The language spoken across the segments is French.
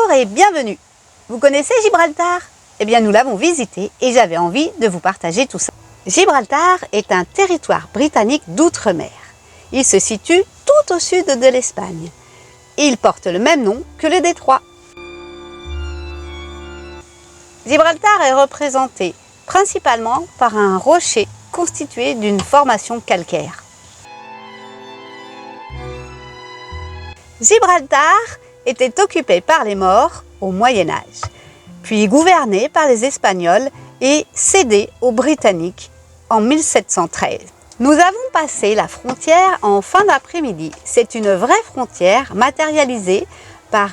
Bonjour et bienvenue. Vous connaissez Gibraltar? Eh bien, nous l'avons visité et j'avais envie de vous partager tout ça. Gibraltar est un territoire britannique d'outre-mer. Il se situe tout au sud de l'Espagne. Il porte le même nom que le détroit. Gibraltar est représenté principalement par un rocher constitué d'une formation calcaire. Gibraltar était occupé par les Maures au Moyen Âge, puis gouverné par les Espagnols et cédé aux Britanniques en 1713. Nous avons passé la frontière en fin d'après-midi. C'est une vraie frontière matérialisée par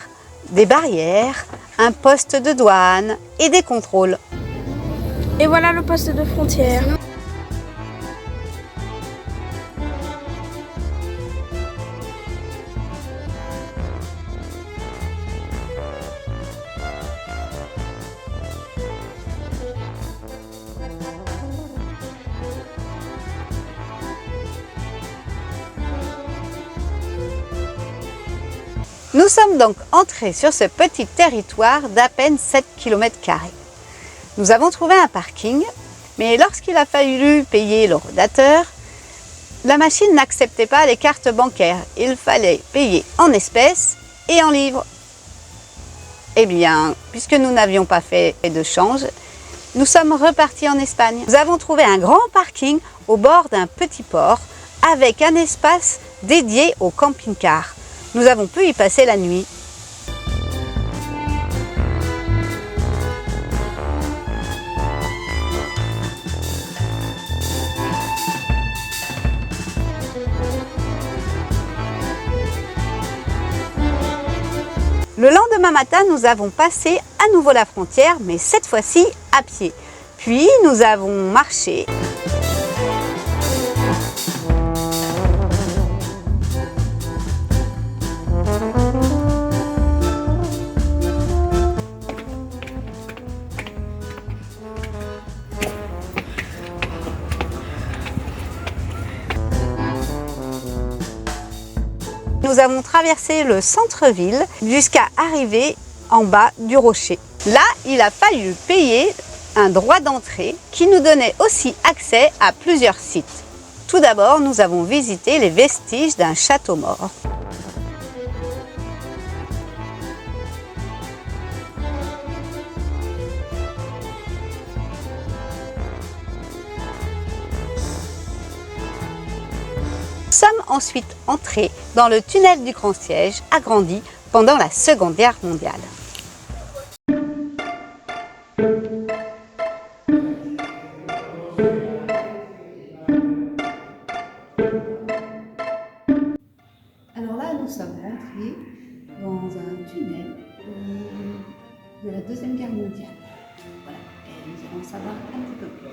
des barrières, un poste de douane et des contrôles. Et voilà le poste de frontière. Nous sommes donc entrés sur ce petit territoire d'à peine 7 km². Nous avons trouvé un parking, mais lorsqu'il a fallu payer le rodateur, la machine n'acceptait pas les cartes bancaires. Il fallait payer en espèces et en livres. Eh bien, puisque nous n'avions pas fait de change, nous sommes repartis en Espagne. Nous avons trouvé un grand parking au bord d'un petit port avec un espace dédié au camping-car. Nous avons pu y passer la nuit. Le lendemain matin, nous avons passé à nouveau la frontière, mais cette fois-ci à pied. Puis nous avons marché. Nous avons traversé le centre-ville jusqu'à arriver en bas du rocher. Là, il a fallu payer un droit d'entrée qui nous donnait aussi accès à plusieurs sites. Tout d'abord, nous avons visité les vestiges d'un château mort. Nous sommes ensuite entrés dans le tunnel du Grand Siège, agrandi pendant la Seconde Guerre mondiale. Alors là, nous sommes rentrés dans un tunnel de la Deuxième Guerre mondiale. Voilà, et nous allons savoir un petit peu plus.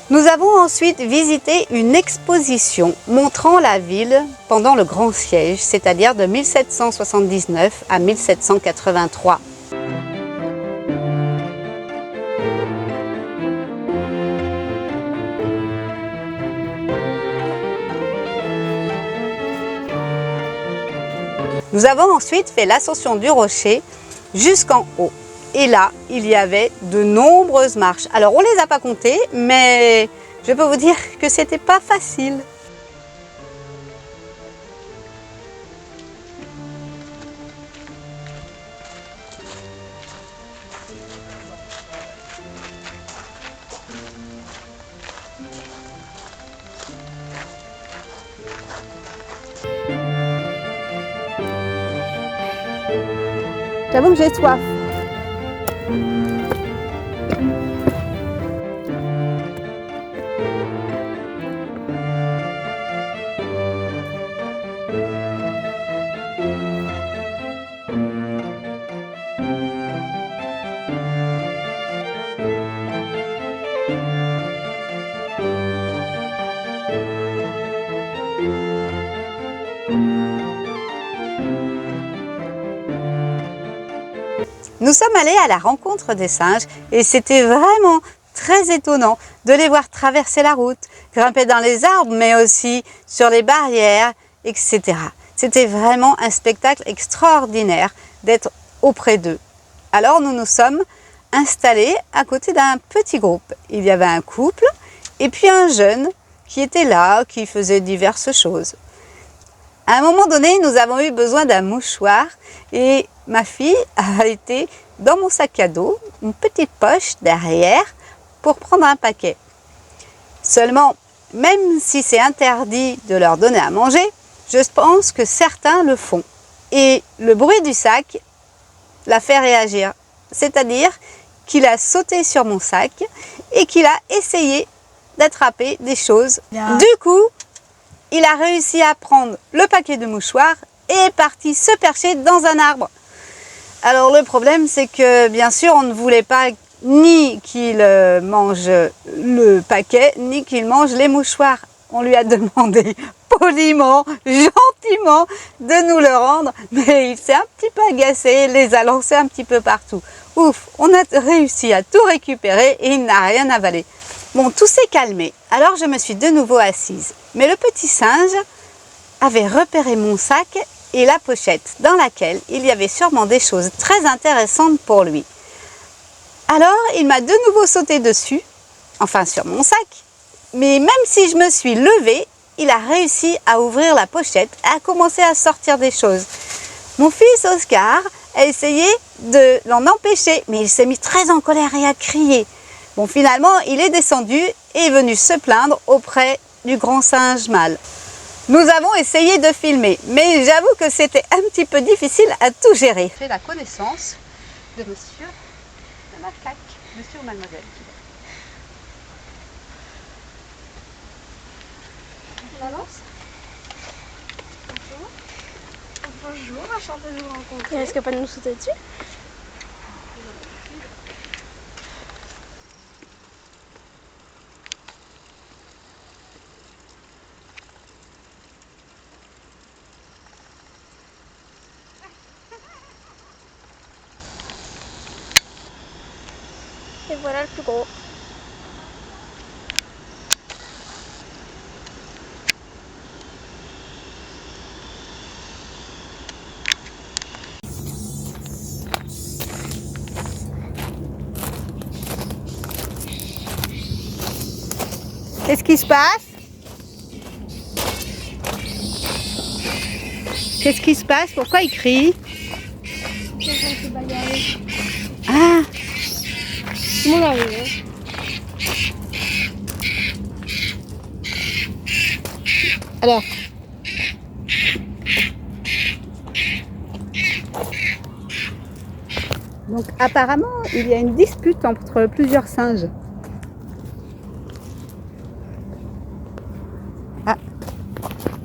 Nous avons ensuite visité une exposition montrant la ville pendant le Grand Siège, c'est-à-dire de 1779 à 1783. Nous avons ensuite fait l'ascension du rocher jusqu'en haut. Et là, il y avait de nombreuses marches. Alors, on ne les a pas comptées, mais je peux vous dire que c'était pas facile. J'avoue que j'ai soif. Nous sommes allés à la rencontre des singes et c'était vraiment très étonnant de les voir traverser la route, grimper dans les arbres, mais aussi sur les barrières, etc. C'était vraiment un spectacle extraordinaire d'être auprès d'eux. Alors nous nous sommes installés à côté d'un petit groupe. Il y avait un couple et puis un jeune qui était là, qui faisait diverses choses. À un moment donné, nous avons eu besoin d'un mouchoir et ma fille a été dans mon sac à dos, une petite poche derrière, pour prendre un paquet. Seulement, même si c'est interdit de leur donner à manger, je pense que certains le font. Et le bruit du sac l'a fait réagir. C'est-à-dire qu'il a sauté sur mon sac et qu'il a essayé d'attraper des choses. Du coup, il a réussi à prendre le paquet de mouchoirs et est parti se percher dans un arbre. Alors le problème, c'est que bien sûr, on ne voulait pas ni qu'il mange le paquet, ni qu'il mange les mouchoirs. On lui a demandé poliment, gentiment de nous le rendre, mais il s'est un petit peu agacé, les a lancés un petit peu partout. Ouf, on a réussi à tout récupérer et il n'a rien avalé. Bon, tout s'est calmé, alors je me suis de nouveau assise. Mais le petit singe avait repéré mon sac et la pochette dans laquelle il y avait sûrement des choses très intéressantes pour lui. Alors, il m'a de nouveau sauté dessus, enfin sur mon sac, mais même si je me suis levée, il a réussi à ouvrir la pochette et à commencer à sortir des choses. Mon fils Oscar a essayé de l'en empêcher, mais il s'est mis très en colère et a crié. Bon, finalement, il est descendu et est venu se plaindre auprès du grand singe mâle. Nous avons essayé de filmer, mais j'avoue que c'était un petit peu difficile à tout gérer. J'ai fait la connaissance de monsieur, de ma caque, monsieur ou mademoiselle. Bonjour, enchantée de vous rencontrer. Il risque pas de nous sauter dessus? Et voilà le plus gros. Qu'est-ce qui se passe? Qu'est-ce qui se passe? Pourquoi il crie? Ah! Tout le monde arrive. Alors, donc apparemment, il y a une dispute entre plusieurs singes. Ah,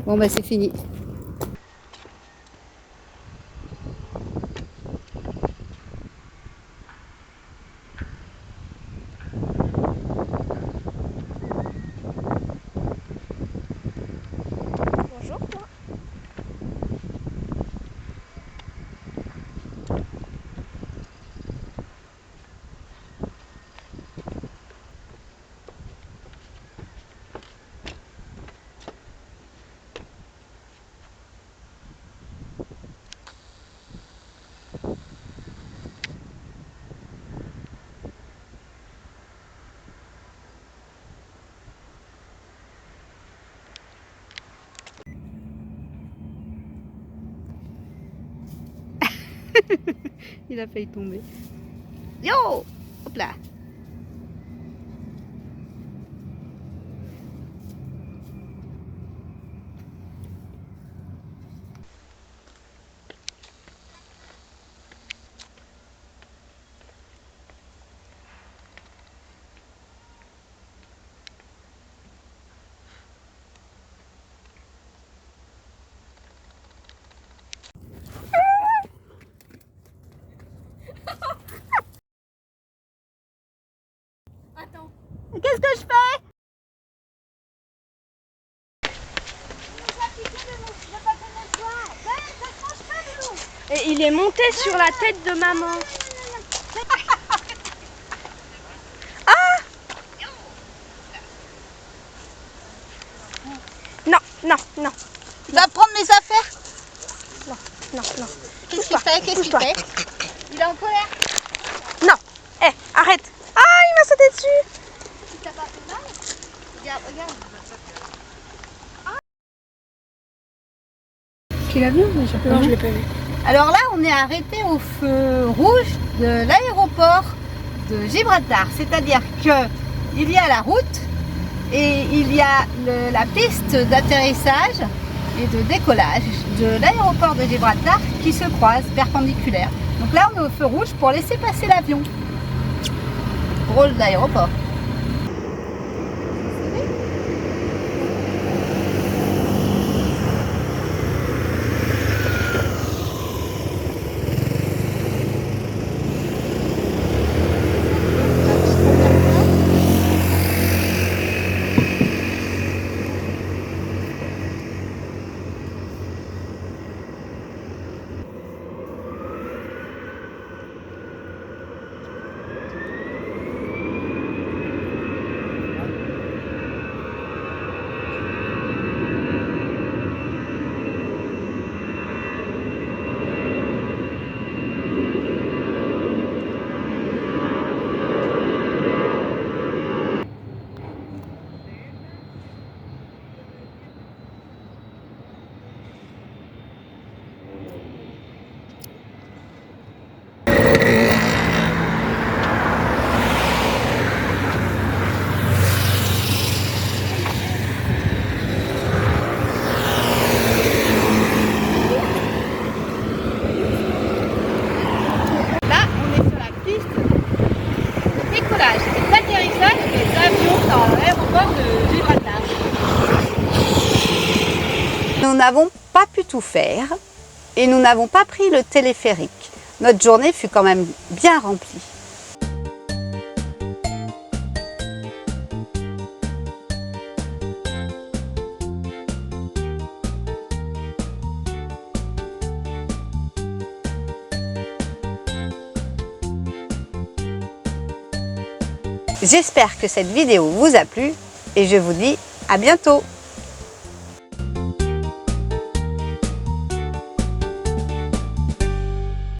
bon bah c'est fini. Bonjour toi. Il a failli tomber. Yo! Hop là! Attends. Qu'est-ce que je fais? Et il est monté sur la tête de maman. Non, non, non. Tu vas prendre mes affaires? Non, non, non. Qu'est-ce qu'il fait? Qu'est-ce qu'il fait? Il est en colère? Non. Eh, arrête. Ah, il m'a sauté dessus. Tu t'as pas fait mal? Regarde, regarde. Tu l'as vu? Non, je l'ai pas vu. Alors là, on est arrêté au feu rouge de l'aéroport de Gibraltar. C'est-à-dire qu'il y a la route et il y a la piste d'atterrissage et de décollage de l'aéroport de Gibraltar qui se croisent perpendiculaires. Donc là, on est au feu rouge pour laisser passer l'avion. Drôle d'aéroport. Et d'atterrissage des avions dans l'aéroport de Gibraltar. Nous n'avons pas pu tout faire et nous n'avons pas pris le téléphérique. Notre journée fut quand même bien remplie. J'espère que cette vidéo vous a plu et je vous dis à bientôt.